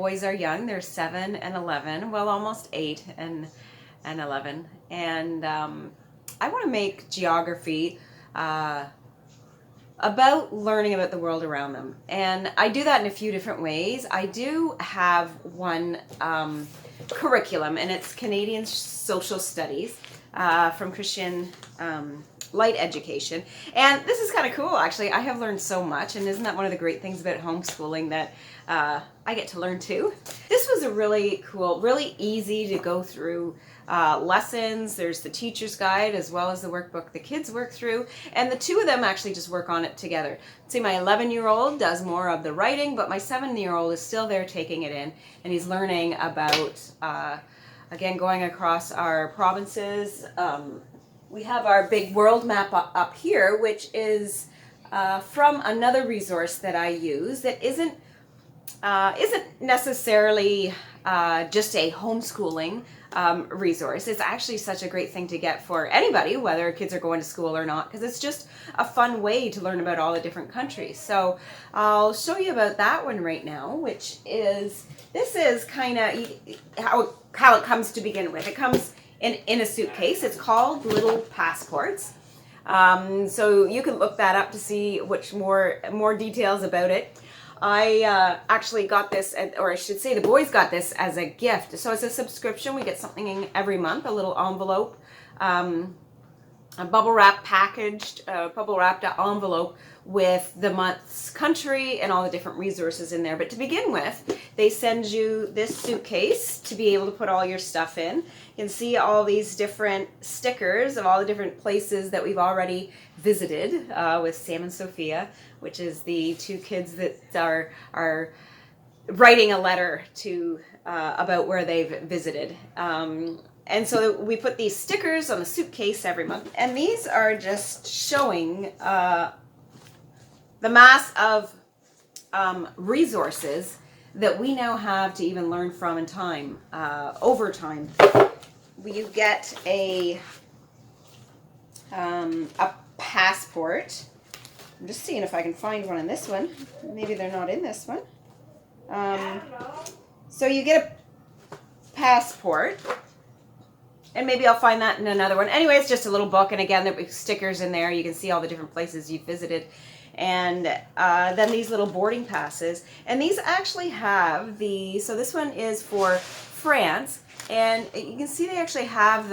boys are young. They're 7 and 11, well, almost 8 and 11. And I want to make geography about learning about the world around them. And I do that in a few different ways. I do have one curriculum, and it's Canadian Social Studies from Christian Light Education. And this is kind of cool, actually. I have learned so much, and isn't that one of the great things about homeschooling, that I get to learn too? This was a really cool, really easy to go through lessons. There's the teacher's guide as well as the workbook the kids work through, and the two of them actually just work on it together. See, my 11-year-old does more of the writing, but my 7-year-old is still there taking it in, and he's learning about, again, going across our provinces. We have our big world map up here, which is from another resource that I use that isn't necessarily just a homeschooling resource. It's actually such a great thing to get for anybody, whether kids are going to school or not, because it's just a fun way to learn about all the different countries. So I'll show you about that one right now, which is, this is kind of how it comes to begin with. It comes in a suitcase. It's called Little Passports. So you can look that up to see which more details about it. I actually got this, or I should say the boys got this as a gift. So it's a subscription. We get something every month, a little envelope, a bubble wrapped envelope with the month's country and all the different resources in there. But to begin with, they send you this suitcase to be able to put all your stuff in. You can see all these different stickers of all the different places that we've already visited with Sam and Sophia, which is the two kids that are writing a letter to about where they've visited. And so we put these stickers on the suitcase every month, and these are just showing the mass of resources that we now have to even learn from in time, over time. You get a passport. I'm just seeing if I can find one in this one. Maybe they're not in this one. So you get a passport, and maybe I'll find that in another one. Anyway, it's just a little book, and again, there are stickers in there. You can see all the different places you've visited. And then these little boarding passes. And these actually have so this one is for France, and you can see they actually have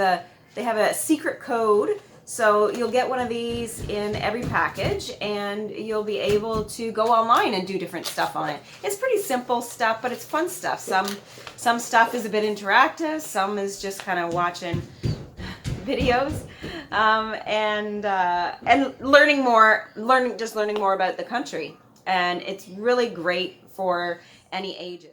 they have a secret code. So you'll get one of these in every package, and you'll be able to go online and do different stuff on it. It's pretty simple stuff, but it's fun stuff. Some stuff is a bit interactive, some is just kind of watching videos, and learning more about the country. And it's really great for any ages.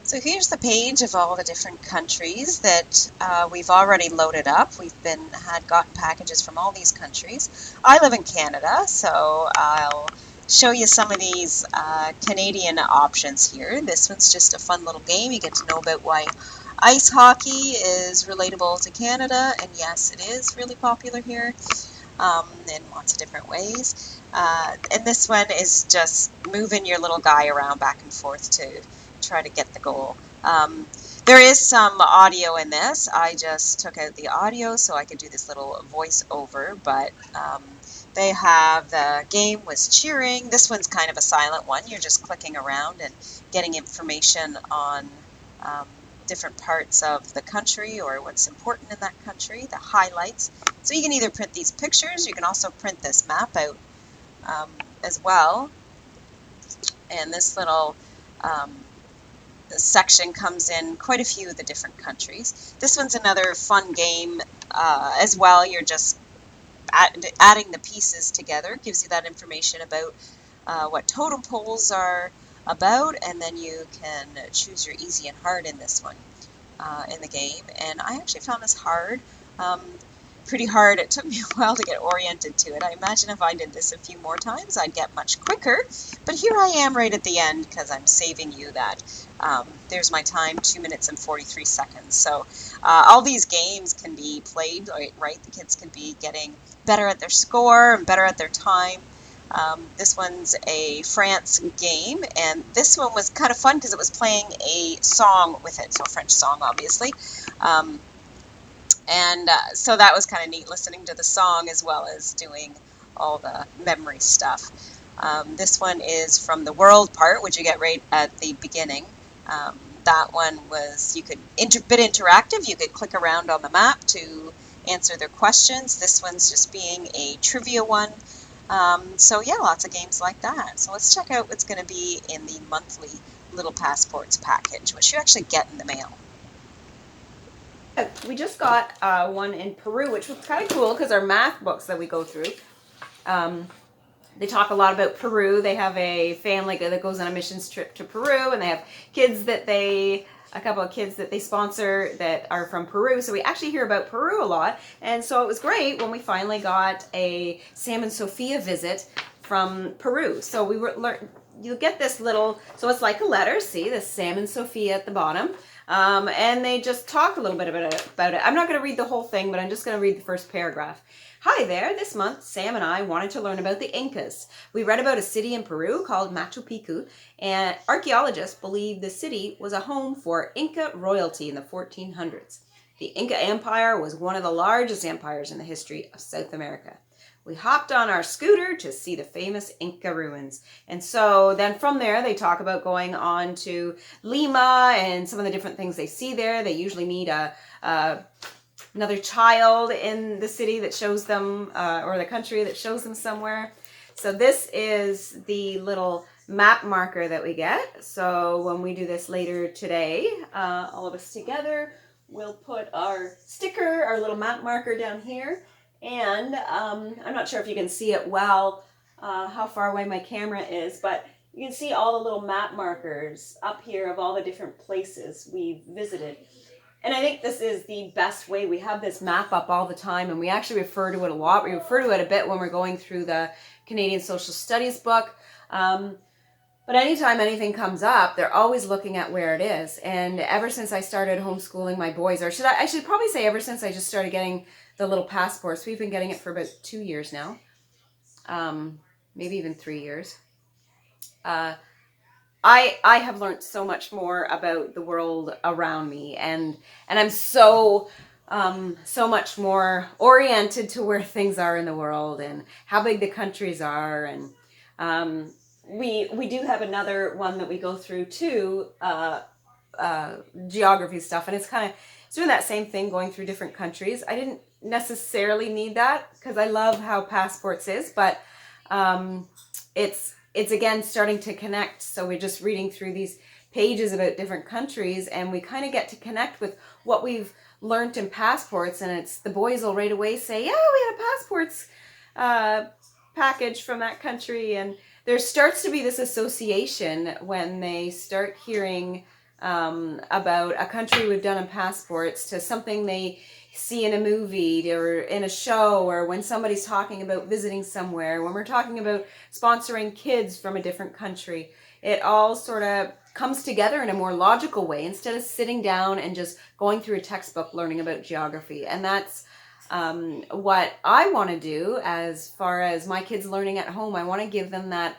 So here's the page of all the different countries that we've already loaded up. We've gotten packages from all these countries. I live in Canada, so I'll show you some of these Canadian options here. This one's just a fun little game. You get to know about why ice hockey is relatable to Canada, and yes, it is really popular here in lots of different ways. And this one is just moving your little guy around back and forth to try to get the goal. There is some audio in this. I just took out the audio so I could do this little voiceover, but they have the game was cheering. This one's kind of a silent one. You're just clicking around and getting information on different parts of the country or what's important in that country, the highlights. So you can either print these pictures, you can also print this map out as well. And this little section comes in quite a few of the different countries. This one's another fun game as well. You're just adding the pieces together. It gives you that information about what totem poles are about, and then you can choose your easy and hard in this one in the game. And I actually found this hard, pretty hard. It took me a while to get oriented to it. I imagine if I did this a few more times I'd get much quicker, but here I am right at the end because I'm saving you that. There's my time, 2 minutes and 43 seconds. So all these games can be played, right? The kids can be getting better at their score and better at their time This one's a France game, and this one was kind of fun because it was playing a song with it, so a French song, obviously. Um, and so that was kind of neat, listening to the song as well as doing all the memory stuff. This one is from the world part, which you get right at the beginning. That one was, you could bit interactive. You could click around on the map to answer their questions. This one's just being a trivia one. So yeah, lots of games like that. So let's check out what's going to be in the monthly Little Passports package, which you actually get in the mail. We just got one in Peru, which was kind of cool because our math books that we go through, they talk a lot about Peru. They have a family that goes on a missions trip to Peru, and they have a couple of kids that they sponsor that are from Peru. So we actually hear about Peru a lot. And so it was great when we finally got a Sam and Sophia visit from Peru. So you get this little, so it's like a letter, see, this Sam and Sophia at the bottom. And they just talk a little bit about it. I'm not going to read the whole thing, but I'm just going to read the first paragraph. Hi there, this month Sam and I wanted to learn about the Incas. We read about a city in Peru called Machu Picchu, and archaeologists believe the city was a home for Inca royalty in the 1400s. The Inca Empire was one of the largest empires in the history of South America. We hopped on our scooter to see the famous Inca ruins. And so then from there, they talk about going on to Lima and some of the different things they see there. They usually meet another child in the city that shows them, or the country that shows them somewhere. So this is the little map marker that we get. So when we do this later today, all of us together, we'll put our sticker, our little map marker down here. And I'm not sure if you can see it well, how far away my camera is, but you can see all the little map markers up here of all the different places we've visited. And I think this is the best way. We have this map up all the time, and we actually refer to it a lot. We refer to it a bit when we're going through the Canadian Social Studies book. But anytime anything comes up, they're always looking at where it is. And ever since I started homeschooling my boys, or I should probably say ever since I just started getting the little passports, we've been getting it for about 2 years now, maybe even 3 years. I have learned so much more about the world around me, and I'm so much more oriented to where things are in the world and how big the countries are. And we do have another one that we go through too, geography stuff, and it's doing that same thing, going through different countries. I didn't necessarily need that because I love how passports is, but it's again starting to connect. So we're just reading through these pages about different countries, and we kind of get to connect with what we've learned in passports. And it's the boys will right away say, yeah, we had a passports package from that country. And there starts to be this association when they start hearing about a country we've done in passports to something they see in a movie or in a show, or when somebody's talking about visiting somewhere, when we're talking about sponsoring kids from a different country. It all sort of comes together in a more logical way instead of sitting down and just going through a textbook learning about geography. And that's what I want to do as far as my kids learning at home. I want to give them that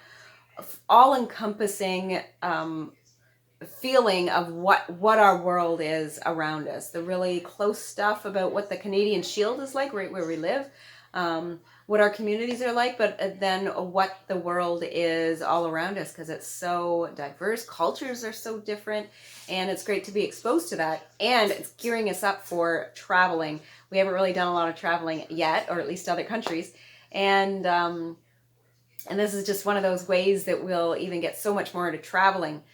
all-encompassing feeling of what our world is around us, the really close stuff about what the Canadian Shield is like right where we live, what our communities are like, but then what the world is all around us, because it's so diverse, cultures are so different, and it's great to be exposed to that. And it's gearing us up for traveling. We haven't really done a lot of traveling yet, or at least other countries, and this is just one of those ways that we'll even get so much more into traveling,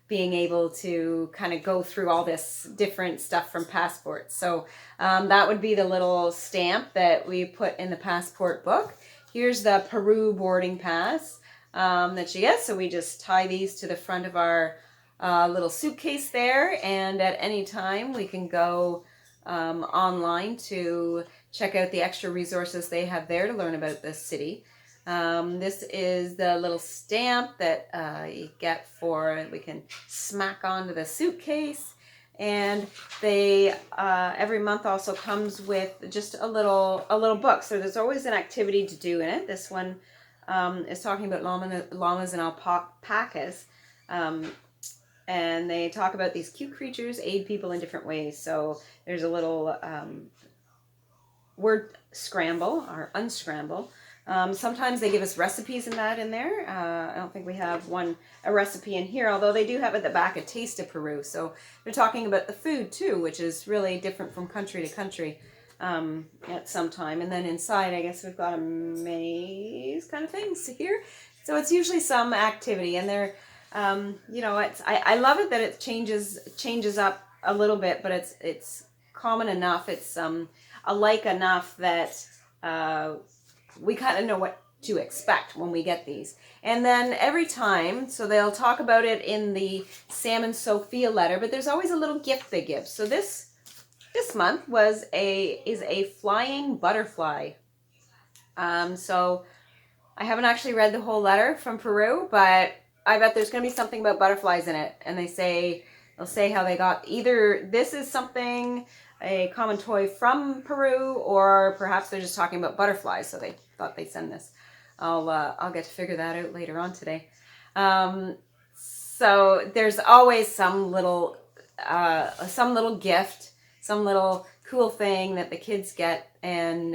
being able to kind of go through all this different stuff from passports. So that would be the little stamp that we put in the passport book. Here's the Peru boarding pass that you get. So we just tie these to the front of our little suitcase there, and at any time we can go online to check out the extra resources they have there to learn about this city. This is the little stamp that you get we can smack onto the suitcase, and they every month also comes with just a little book. So there's always an activity to do in it. This one is talking about llamas and alpacas. And they talk about these cute creatures aid people in different ways. So there's a little word scramble or unscramble. Sometimes they give us recipes in there. I don't think we have a recipe in here, although they do have at the back a taste of Peru. So they're talking about the food too, which is really different from country to country at some time. And then inside, I guess we've got a maze kind of things here. So it's usually some activity, and they're I love it that it changes up a little bit, but it's common enough. It's alike enough that we kind of know what to expect when we get these. And then every time, so they'll talk about it in the Sam and Sophia letter, but there's always a little gift they give. So this month is a flying butterfly. So I haven't actually read the whole letter from Peru, but I bet there's going to be something about butterflies in it. And they'll say how they got, either this is a common toy from Peru, or perhaps they're just talking about butterflies, so they thought they'd send this. I'll get to figure that out later on today. So there's always some little gift, some little cool thing that the kids get, and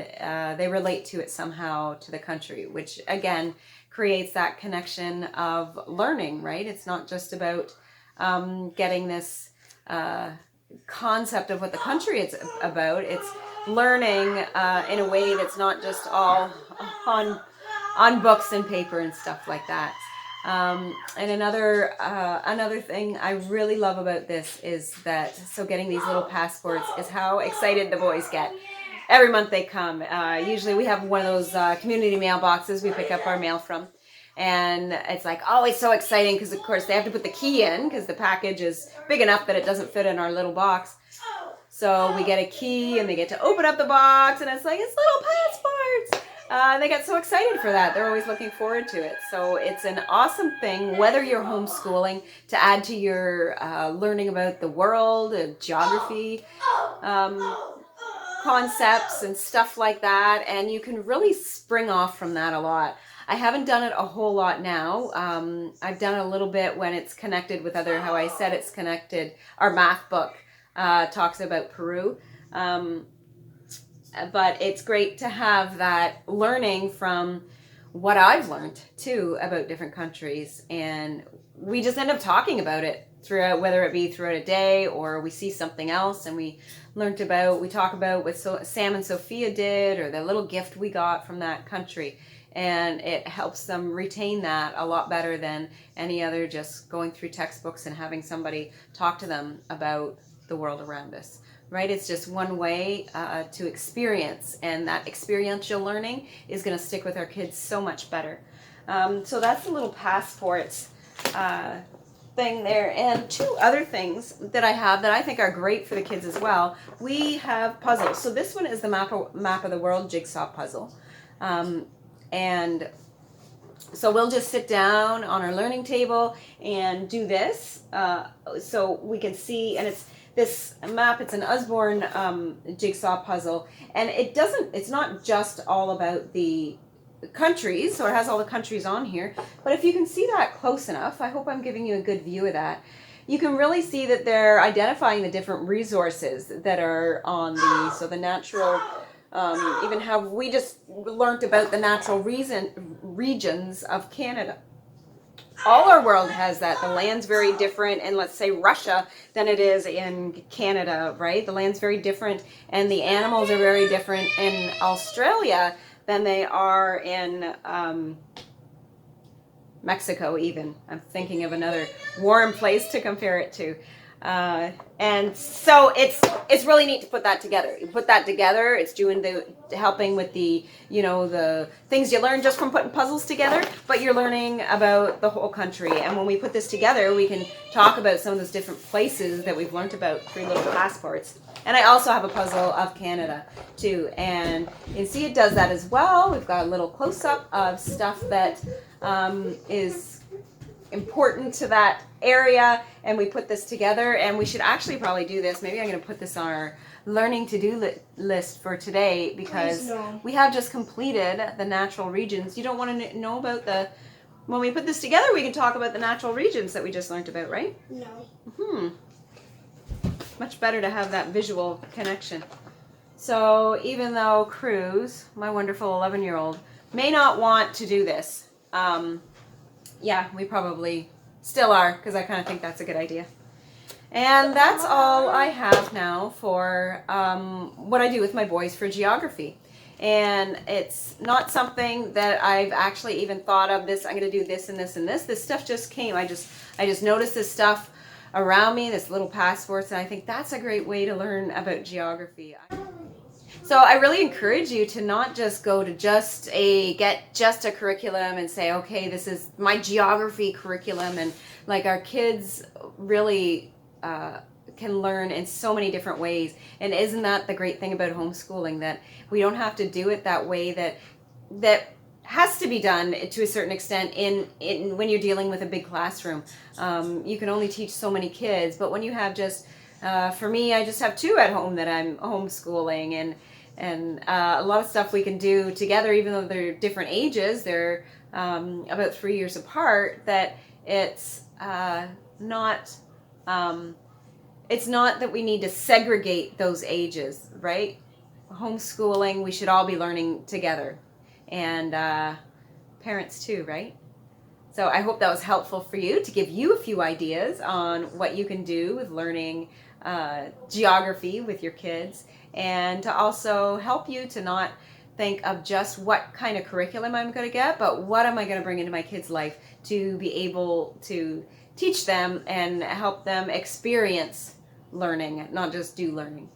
they relate to it somehow to the country, which again creates that connection of learning, right? It's not just about getting this concept of what the country is about. It's learning in a way that's not just all on books and paper and stuff like that. And another thing I really love about this is that, so getting these little passports is how excited the boys get. Every month they come. Usually we have one of those community mailboxes we pick up our mail from. And it's like always so exciting because, of course, they have to put the key in because the package is big enough that it doesn't fit in our little box. So we get a key and they get to open up the box, and it's like, it's little passports. And they get so excited for that. They're always looking forward to it. So it's an awesome thing, whether you're homeschooling, to add to your learning about the world, geography, concepts and stuff like that. And you can really spring off from that a lot. I haven't done it a whole lot now. I've done it a little bit when it's connected with how I said it's connected. Our math book talks about Peru. But it's great to have that learning from what I've learned too about different countries. And we just end up talking about it throughout, whether it be throughout a day or we see something else and we talk about what Sam and Sophia did, or the little gift we got from that country. And it helps them retain that a lot better than any other just going through textbooks and having somebody talk to them about the world around us, right? It's just one way to experience, and that experiential learning is going to stick with our kids so much better. So that's the little passports thing there. And two other things that I have that I think are great for the kids as well. We have puzzles. So this one is the map of the world jigsaw puzzle. And so we'll just sit down on our learning table and do this, so we can see, and it's this map, it's an Usborne jigsaw puzzle, and it's not just all about the countries, so it has all the countries on here, but if you can see that close enough, I hope I'm giving you a good view of that, you can really see that they're identifying the different resources that are on the natural, even how we just learned about the natural regions of Canada. All our world has that. The land's very different in, let's say, Russia than it is in Canada, right? The land's very different, and the animals are very different in Australia than they are in Mexico even. I'm thinking of another warm place to compare it to. And so it's really neat to put that together. You put that together, it's helping with the things you learn just from putting puzzles together, but you're learning about the whole country. And when we put this together, we can talk about some of those different places that we've learned about through little passports. And I also have a puzzle of Canada too, and you can see it does that as well. We've got a little close-up of stuff that is important to that area, and we put this together. And we should actually probably do this. Maybe I'm going to put this on our learning to-do list for today, because we have just completed the natural regions. You don't want to know about the, when we put this together, we can talk about the natural regions that we just learned about, right? No. Much better to have that visual connection. So even though Cruz, my wonderful 11-year-old, may not want to do this, yeah, we probably still are, because I kind of think that's a good idea. And that's all I have now for what I do with my boys for geography. And it's not something that I've actually even thought of this, I'm going to do this and this and this. This stuff just came. I just noticed this stuff around me, this little passports, and I think that's a great way to learn about geography. So I really encourage you to not just go to get just a curriculum and say, okay, this is my geography curriculum, and like our kids really can learn in so many different ways. And isn't that the great thing about homeschooling, that we don't have to do it that way, that has to be done to a certain extent in when you're dealing with a big classroom. You can only teach so many kids, but when you have just, for me, I just have 2 at home that I'm homeschooling, and a lot of stuff we can do together, even though they're different ages, they're about 3 years apart, that it's not that we need to segregate those ages, right? Homeschooling, we should all be learning together, and parents too, right? So I hope that was helpful for you, to give you a few ideas on what you can do with learning geography with your kids, and to also help you to not think of just what kind of curriculum I'm going to get, but what am I going to bring into my kids' life to be able to teach them and help them experience learning, not just do learning.